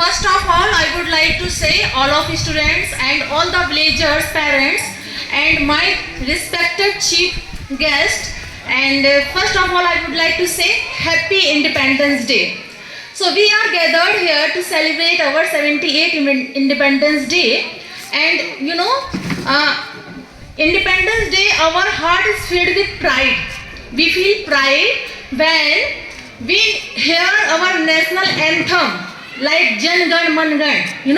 first of all, I would like to say all of students and all the villagers, parents, and my respected chief guest. And first of all, I would like to say Happy Independence Day. So we are gathered here to celebrate our 78th Independence Day. And Independence Day, our heart is filled with pride. We feel pride when we hear our national anthem like Jan Gan Man Gan,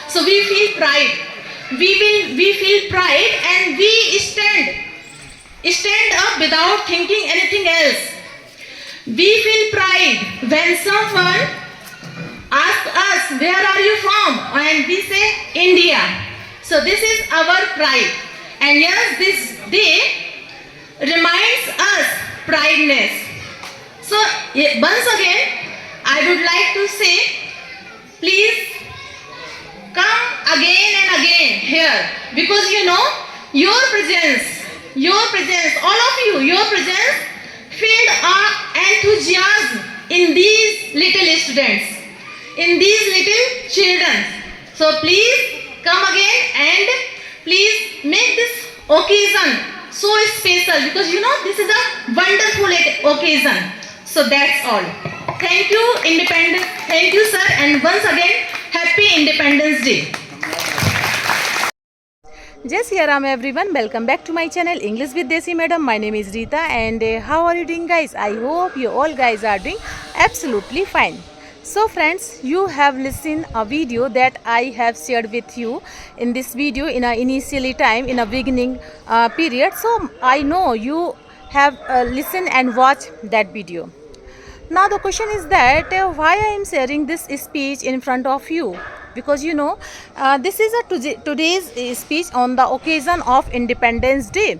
So we feel pride. We feel pride and we stand up without thinking anything else. We feel pride when someone asks us, where are you from? And we say, India. So this is our pride. And yes, this day reminds us prideness. So once again, I would like to say, please come again and again here, because your presence, all of you, your presence filled our enthusiasm in these little students, in these little children. So please come again and please make this occasion so special, because this is a wonderful occasion. So that's all. Thank you, Independence. Thank you, sir. And once again, Happy Independence Day. Yes, here I am everyone. Welcome back to my channel English with Desi Madam. My name is Rita and how are you doing, guys? I hope you all guys are doing absolutely fine. So friends, you have listened a video that I have shared with you in this video in a initially time in a beginning period. So I know you have listened and watched that video. Now the question is that why I am sharing this speech in front of you, because this is a today's speech on the occasion of Independence Day.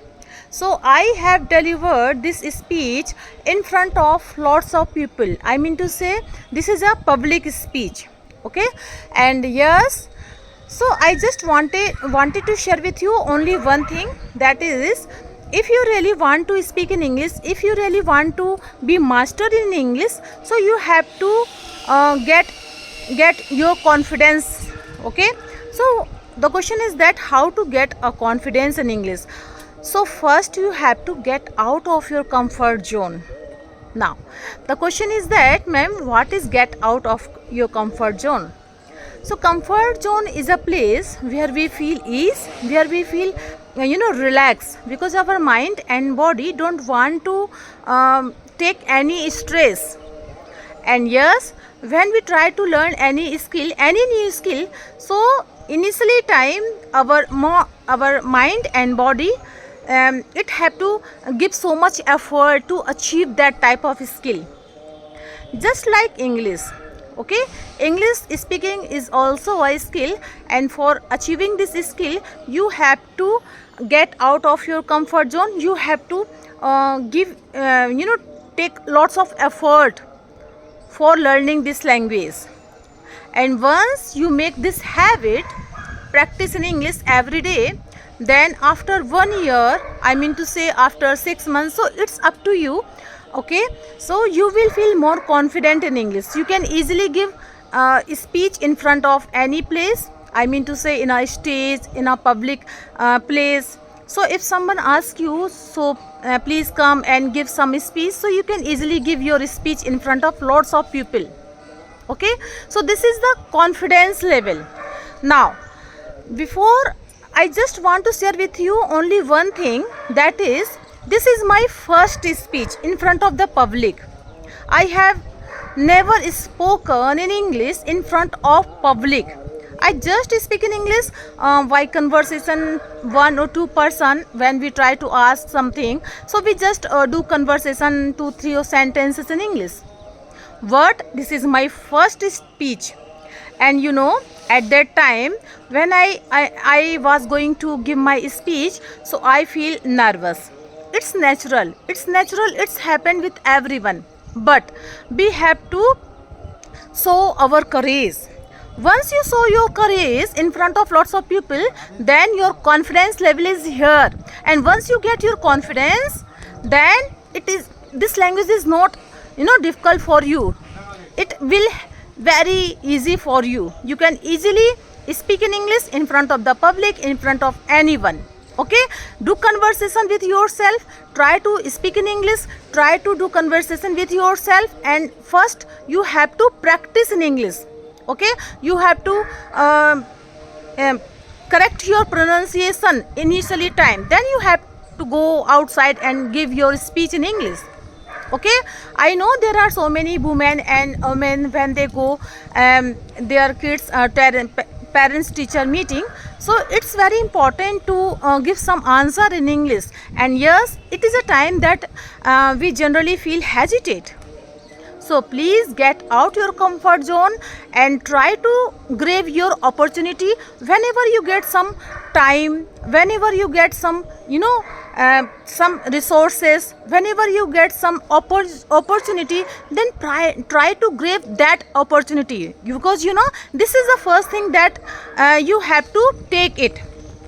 So I have delivered this speech in front of lots of people. I mean to say, this is a public speech, okay? And yes, so I just wanted to share with you only one thing, that is, if you really want to speak in English, if you really want to be mastered in English, so you have to get your confidence, okay? So the question is that how to get a confidence in English. So first you have to get out of your comfort zone. Now the question is that, ma'am, what is get out of your comfort zone? So comfort zone is a place where we feel ease, where we feel relax, because our mind and body don't want to take any stress. And yes, when we try to learn any new skill, so initially time our mind and body it have to give so much effort to achieve that type of skill. Just like English, okay? English speaking is also a skill, and for achieving this skill you have to get out of your comfort zone. You have to take lots of effort for learning this language. And once you make this habit, practice in English every day, then after 1 year, I mean to say after 6 months, so it's up to you, okay? So you will feel more confident in English. You can easily give speech in front of any place, I mean to say in a stage, in a public place. So if someone asks you, so please come and give some speech, so you can easily give your speech in front of lots of people, okay? So this is the confidence level. Now before, I just want to share with you only one thing, that is, this is my first speech in front of the public. I have never spoken in English in front of public. I just speak in English by conversation, 1 or 2 person when we try to ask something. So we just do conversation 2, 3 sentences in English. But this is my first speech. And at that time when I was going to give my speech, so I feel nervous. It's natural, it's happened with everyone. But we have to show our courage. Once you show your courage in front of lots of people, then your confidence level is here. And once you get your confidence, then this language is not difficult for you. It will very easy for you. You can easily speak in English in front of the public, in front of anyone. Okay, do conversation with yourself. Try to speak in English. Try to do conversation with yourself. And first, you have to practice in English. Okay, you have to correct your pronunciation initially time. Then you have to go outside and give your speech in English. Okay, I know there are so many women and men when they go their kids parents teacher meeting, so it's very important to give some answer in English. And yes, it is a time that we generally feel hesitate. So please get out your comfort zone and try to grab your opportunity whenever you get some time, whenever you get some, some resources, whenever you get some opportunity, then try to grab that opportunity, because this is the first thing that you have to take it.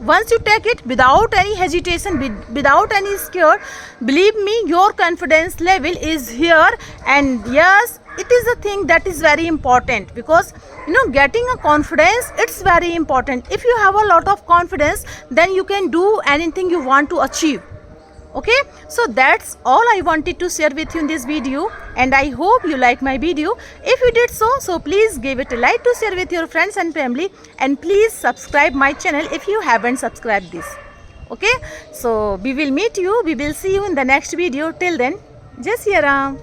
Once you take it without any hesitation, without any scare, believe me, your confidence level is here. And yes, it is a thing that is very important, because getting a confidence, it's very important. If you have a lot of confidence, then you can do anything you want to achieve. Okay, so that's all I wanted to share with you in this video, and I hope you like my video. If you did so please give it a like to share with your friends and family, and please subscribe my channel if you haven't subscribed this. Okay, so we will see you in the next video. Till then, Jai Shri Ram.